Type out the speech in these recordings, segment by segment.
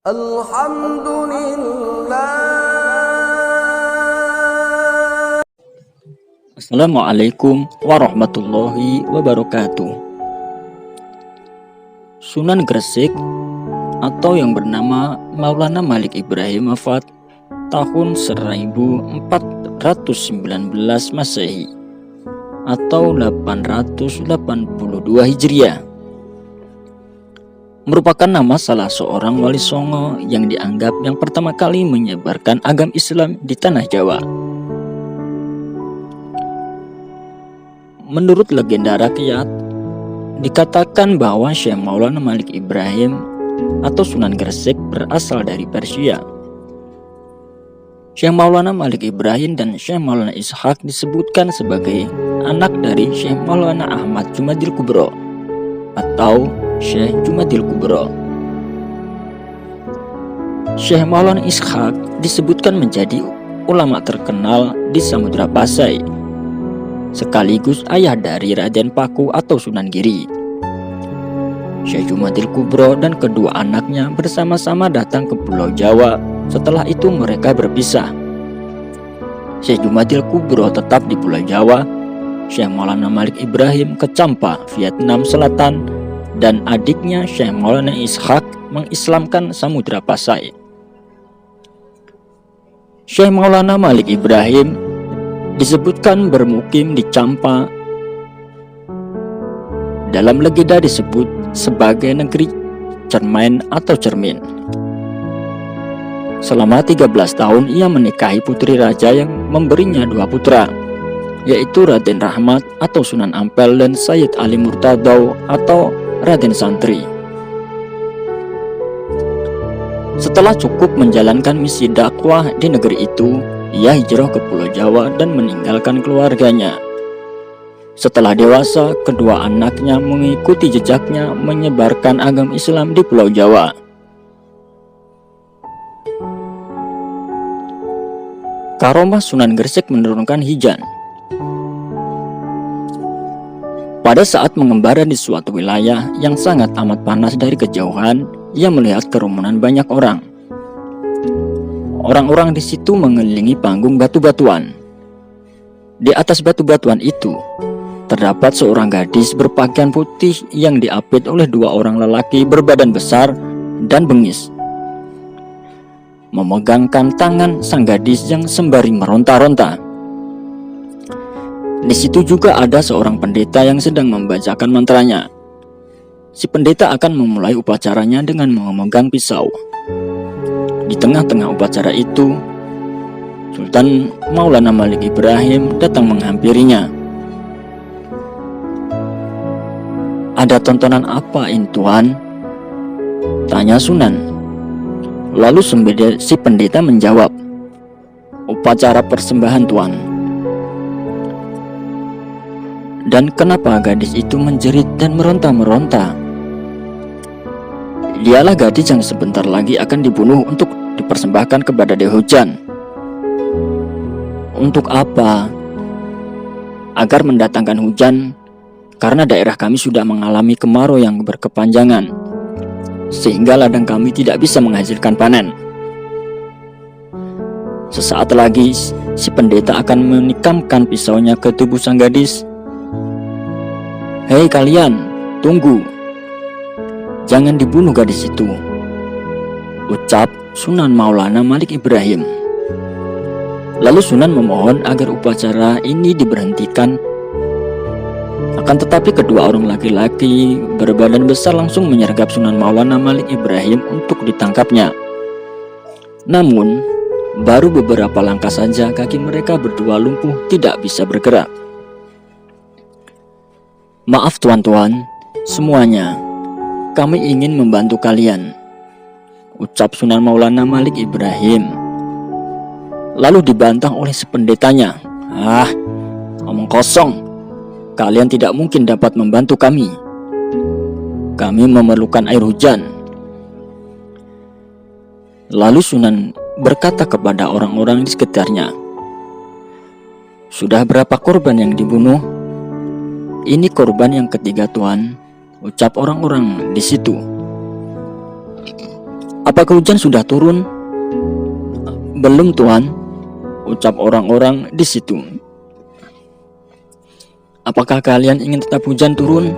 Alhamdulillah. Assalamualaikum warahmatullahi wabarakatuh. Sunan Gresik atau yang bernama Maulana Malik Ibrahim wafat tahun 1419 Masehi atau 882 Hijriah. Merupakan nama salah seorang wali songo yang dianggap yang pertama kali menyebarkan agama Islam di tanah Jawa. Menurut legenda rakyat, dikatakan bahwa Syekh Maulana Malik Ibrahim atau Sunan Gresik berasal dari Persia. Syekh Maulana Malik Ibrahim dan Syekh Maulana Ishaq disebutkan sebagai anak dari Syekh Maulana Ahmad Jumadil Kubro atau Syekh Jumadil Kubro. Syekh Maulana Ishaq disebutkan menjadi ulama terkenal di Samudra Pasai, sekaligus ayah dari Raden Paku atau Sunan Giri. Syekh Jumadil Kubro dan kedua anaknya bersama-sama datang ke Pulau Jawa. Setelah itu mereka berpisah. Syekh Jumadil Kubro tetap di Pulau Jawa. Syekh Maulana Malik Ibrahim ke Champa, Vietnam Selatan, dan adiknya Syekh Maulana Ishaq mengislamkan Samudra Pasai. Syekh Maulana Malik Ibrahim disebutkan bermukim di Champa. Dalam legenda disebut sebagai negeri cermin atau cermin. Selama 13 tahun ia menikahi putri raja yang memberinya 2 putra, yaitu Raden Rahmat atau Sunan Ampel dan Sayyid Ali Murtadau atau Raden Santri. Setelah cukup menjalankan misi dakwah di negeri itu, ia hijrah ke Pulau Jawa dan meninggalkan keluarganya. Setelah dewasa, kedua anaknya mengikuti jejaknya menyebarkan agama Islam di Pulau Jawa. Karomah Sunan Gresik menurunkan hujan. Pada saat mengembara di suatu wilayah yang sangat amat panas dari kejauhan, ia melihat kerumunan banyak orang. Orang-orang di situ mengelilingi panggung batu-batuan. Di atas batu-batuan itu, terdapat seorang gadis berpakaian putih yang diapit oleh 2 orang lelaki berbadan besar dan bengis. Memegangkan tangan sang gadis yang sembari meronta-ronta. Di situ juga ada seorang pendeta yang sedang membacakan mantranya. Si pendeta akan memulai upacaranya dengan memegang pisau. Di tengah-tengah upacara itu, Sultan Maulana Malik Ibrahim datang menghampirinya. "Ada tontonan apa ini, Tuan?" tanya Sunan. Lalu si pendeta menjawab, "Upacara persembahan, Tuan." "Dan kenapa gadis itu menjerit dan meronta-meronta?" "Dialah gadis yang sebentar lagi akan dibunuh untuk dipersembahkan kepada Dewa Hujan." "Untuk apa?" "Agar mendatangkan hujan, karena daerah kami sudah mengalami kemarau yang berkepanjangan, sehingga ladang kami tidak bisa menghasilkan panen." Sesaat lagi si pendeta akan menikamkan pisaunya ke tubuh sang gadis. "Hei kalian, tunggu. Jangan dibunuh gadis itu," ucap Sunan Maulana Malik Ibrahim. Lalu Sunan memohon agar upacara ini diberhentikan. Akan tetapi kedua orang laki-laki berbadan besar langsung menyergap Sunan Maulana Malik Ibrahim untuk ditangkapnya. Namun, baru beberapa langkah saja kaki mereka berdua lumpuh tidak bisa bergerak. "Maaf tuan-tuan, semuanya, kami ingin membantu kalian," ucap Sunan Maulana Malik Ibrahim. Lalu dibantah oleh sependetanya. "Ah, omong kosong. Kalian tidak mungkin dapat membantu kami. Kami memerlukan air hujan." Lalu Sunan berkata kepada orang-orang di sekitarnya, "Sudah berapa korban yang dibunuh?" "Ini korban yang ketiga, Tuan," ucap orang-orang di situ. Apakah hujan sudah turun? Belum Tuan, ucap orang-orang di situ. Apakah kalian ingin tetap hujan turun?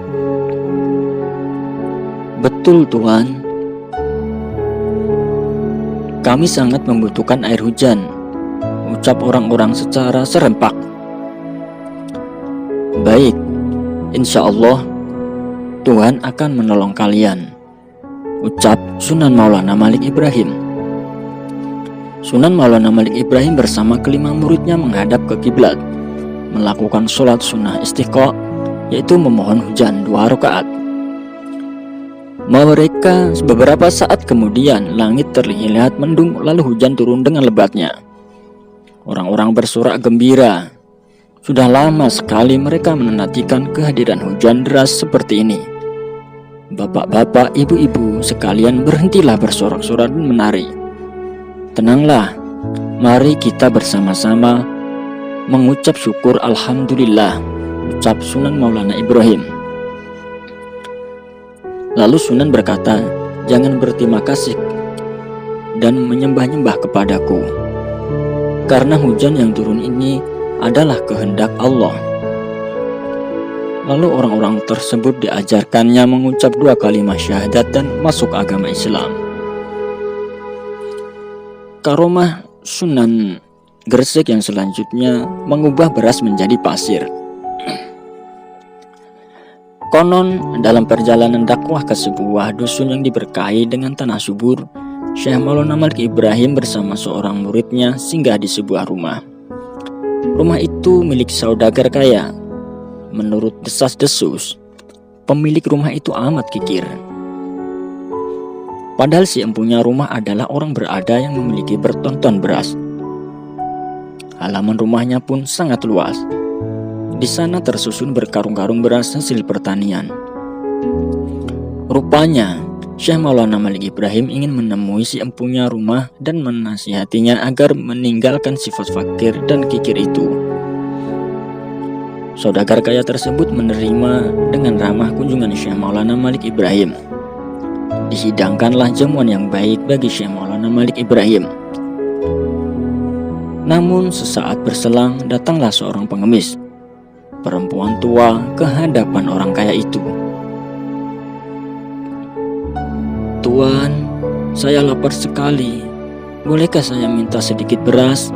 Betul Tuan. Kami sangat membutuhkan air hujan, ucap orang-orang secara serempak. Baik, insya Allah Tuhan akan menolong kalian, ucap Sunan Maulana Malik Ibrahim. Sunan Maulana Malik Ibrahim bersama kelima muridnya menghadap ke kiblat, melakukan sholat sunnah istiqa, yaitu memohon hujan 2 rakaat. Mereka beberapa saat kemudian langit terlihat mendung, lalu hujan turun dengan lebatnya. Orang-orang bersorak gembira. Sudah lama sekali mereka menantikan kehadiran hujan deras seperti ini. Bapak-bapak, ibu-ibu sekalian, berhentilah bersorak-sorak dan menari. Tenanglah, mari kita bersama-sama mengucap syukur Alhamdulillah, ucap Sunan Maulana Ibrahim. Lalu Sunan berkata, jangan berterima kasih dan menyembah-nyembah kepadaku, karena hujan yang turun ini adalah kehendak Allah. Lalu orang-orang tersebut diajarkannya mengucap 2 kalimat syahadat dan masuk agama Islam. Karomah Sunan Gresik yang selanjutnya mengubah beras menjadi pasir. Konon dalam perjalanan dakwah ke sebuah dusun yang diberkahi dengan tanah subur, Syekh Maulana Malik Ibrahim bersama seorang muridnya singgah di sebuah rumah. Rumah itu milik saudagar kaya. Menurut desas-desus, pemilik rumah itu amat kikir. Padahal si empunya rumah adalah orang berada yang memiliki berton-ton beras. Halaman rumahnya pun sangat luas. Di sana tersusun berkarung-karung beras hasil pertanian. Rupanya, Syekh Maulana Malik Ibrahim ingin menemui si empunya rumah dan menasihatinya agar meninggalkan sifat fakir dan kikir itu. Saudagar kaya tersebut menerima dengan ramah kunjungan Syekh Maulana Malik Ibrahim. Dihidangkanlah jamuan yang baik bagi Syekh Maulana Malik Ibrahim. Namun sesaat berselang datanglah seorang pengemis, perempuan tua, ke hadapan orang kaya itu. Tuan, saya lapar sekali. Bolehkah saya minta sedikit beras?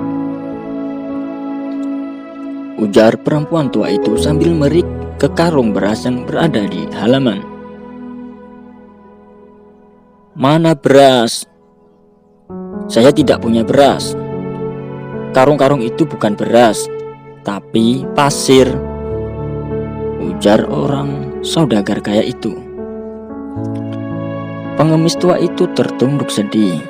Ujar perempuan tua itu sambil merik ke karung beras yang berada di halaman. Mana beras? Saya tidak punya beras. Karung-karung itu bukan beras, tapi pasir, ujar orang saudagar kaya itu. Pengemis tua itu tertunduk sedih.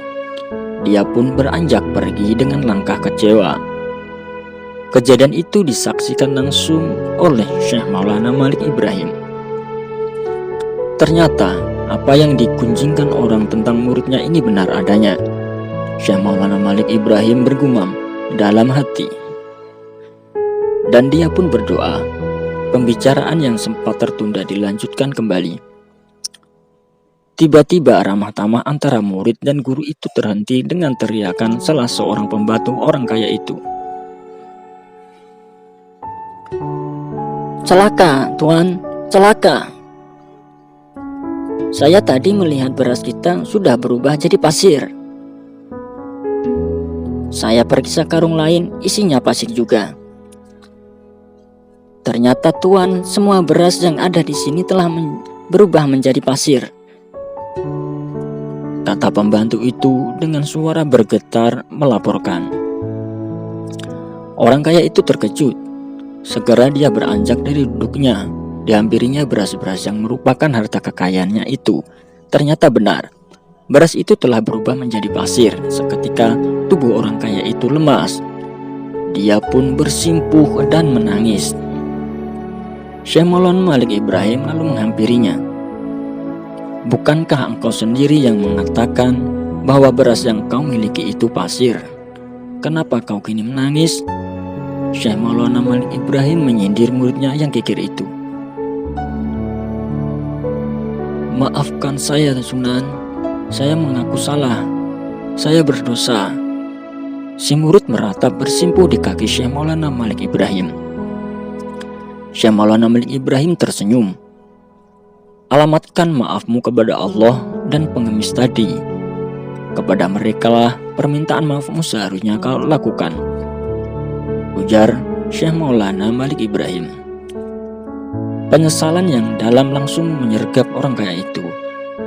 Dia pun beranjak pergi dengan langkah kecewa. Kejadian itu disaksikan langsung oleh Syekh Maulana Malik Ibrahim. Ternyata apa yang digunjingkan orang tentang muridnya ini benar adanya. Syekh Maulana Malik Ibrahim bergumam dalam hati. Dan dia pun berdoa. Pembicaraan yang sempat tertunda dilanjutkan kembali. Tiba-tiba ramah tamah antara murid dan guru itu terhenti dengan teriakan salah seorang pembantu orang kaya itu. Celaka, Tuan, celaka. Saya tadi melihat beras kita sudah berubah jadi pasir. Saya periksa karung lain, isinya pasir juga. Ternyata Tuan, semua beras yang ada di sini telah berubah menjadi pasir. Kata pembantu itu dengan suara bergetar melaporkan. Orang kaya itu terkejut. Segera dia beranjak dari duduknya. Dihampirinya beras-beras yang merupakan harta kekayaannya itu. Ternyata benar, beras itu telah berubah menjadi pasir. Seketika tubuh orang kaya itu lemas. Dia pun bersimpuh dan menangis. Syekh Maulana Malik Ibrahim lalu menghampirinya. Bukankah engkau sendiri yang mengatakan bahwa beras yang kau miliki itu pasir? Kenapa kau kini menangis? Syekh Maulana Malik Ibrahim menyindir muridnya yang kikir itu. Maafkan saya, Sunan. saya mengaku salah. Saya berdosa." Si murid meratap bersimpuh di kaki Syekh Maulana Malik Ibrahim. Syekh Maulana Malik Ibrahim tersenyum. "Alamatkan maafmu kepada Allah dan pengemis tadi. Kepada mereka lah permintaan maafmu seharusnya kau lakukan," ujar Syekh Maulana Malik Ibrahim. Penyesalan yang dalam langsung menyergap orang kaya itu.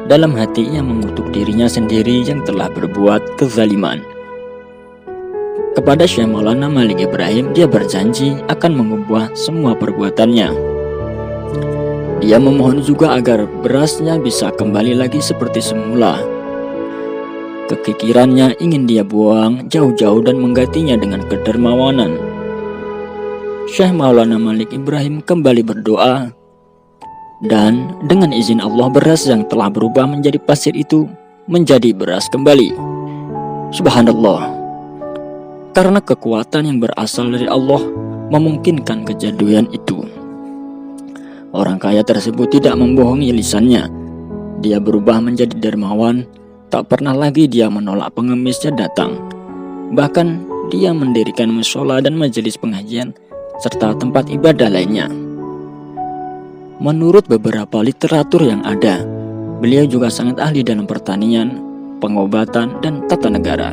Dalam hati ia mengutuk dirinya sendiri yang telah berbuat kezaliman. Kepada Syekh Maulana Malik Ibrahim, dia berjanji akan mengubah semua perbuatannya. Dia memohon juga agar berasnya bisa kembali lagi seperti semula. Kekikirannya ingin dia buang jauh-jauh dan menggantinya dengan kedermawanan. Syekh Maulana Malik Ibrahim kembali berdoa, dan dengan izin Allah beras yang telah berubah menjadi pasir itu menjadi beras kembali. Subhanallah. Karena kekuatan yang berasal dari Allah memungkinkan kejadian itu. Orang kaya tersebut tidak membohongi lisannya. Dia berubah menjadi dermawan. Tak pernah lagi dia menolak pengemisnya datang. Bahkan dia mendirikan mushola dan majelis pengajian serta tempat ibadah lainnya. Menurut beberapa literatur yang ada, beliau juga sangat ahli dalam pertanian, pengobatan, dan tata negara.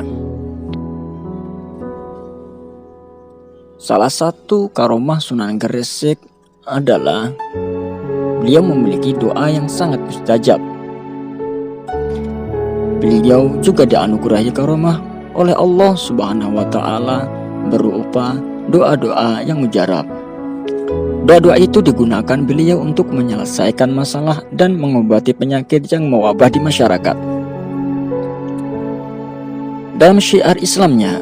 Salah satu karomah Sunan Gresik adalah beliau memiliki doa yang sangat mustajab. Beliau juga dianugerahi karomah oleh Allah Subhanahu wa Ta'ala berupa doa-doa yang mujarab. Doa-doa itu digunakan beliau untuk menyelesaikan masalah dan mengobati penyakit yang mewabah di masyarakat. Dalam syiar Islamnya,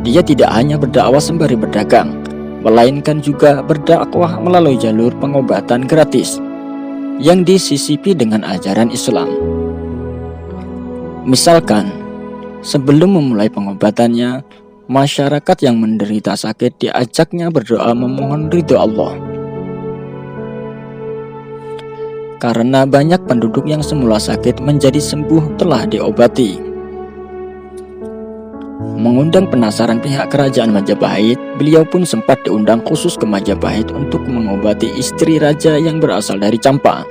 dia tidak hanya berdakwah sembari berdagang, melainkan juga berdakwah melalui jalur pengobatan gratis yang disisipi dengan ajaran Islam. Misalkan, sebelum memulai pengobatannya, masyarakat yang menderita sakit diajaknya berdoa memohon ridho Allah. Karena banyak penduduk yang semula sakit menjadi sembuh telah diobati. Mengundang penasaran pihak kerajaan Majapahit, beliau pun sempat diundang khusus ke Majapahit untuk mengobati istri raja yang berasal dari Campa.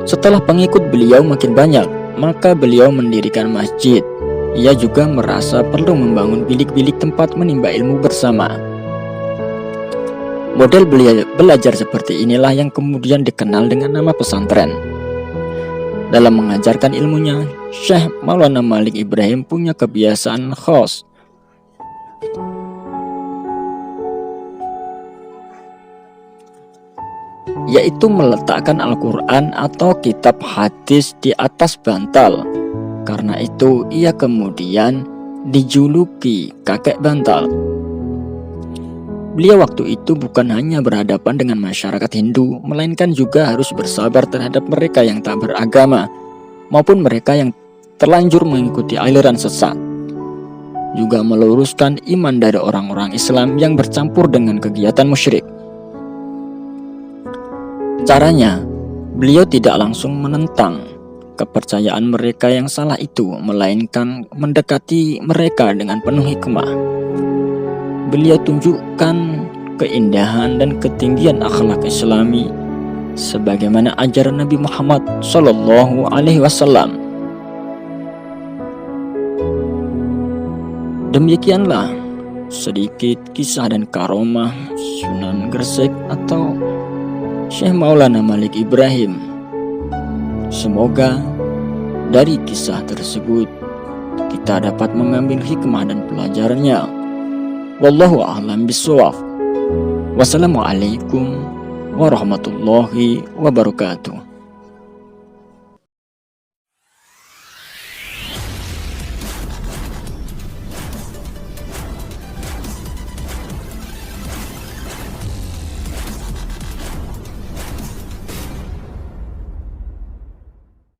Setelah pengikut beliau makin banyak, maka beliau mendirikan masjid. Ia juga merasa perlu membangun bilik-bilik tempat menimba ilmu bersama. Model belajar seperti inilah yang kemudian dikenal dengan nama pesantren. Dalam mengajarkan ilmunya, Syekh Maulana Malik Ibrahim punya kebiasaan khas. Yaitu meletakkan Al-Quran atau kitab hadis di atas bantal. Karena itu ia kemudian dijuluki kakek bantal. Beliau waktu itu bukan hanya berhadapan dengan masyarakat Hindu, melainkan juga harus bersabar terhadap mereka yang tak beragama, maupun mereka yang terlanjur mengikuti aliran sesat. Juga meluruskan iman dari orang-orang Islam yang bercampur dengan kegiatan musyrik. Caranya, beliau tidak langsung menentang kepercayaan mereka yang salah itu, melainkan mendekati mereka dengan penuh hikmah. Beliau tunjukkan keindahan dan ketinggian akhlak Islami sebagaimana ajaran Nabi Muhammad Sallallahu Alaihi Wasallam. Demikianlah sedikit kisah dan karomah Sunan Gresik atau Syekh Maulana Malik Ibrahim. Semoga dari kisah tersebut kita dapat mengambil hikmah dan pelajarannya. Wallahu a'lam bishawab. Wassalamualaikum warahmatullahi wabarakatuh.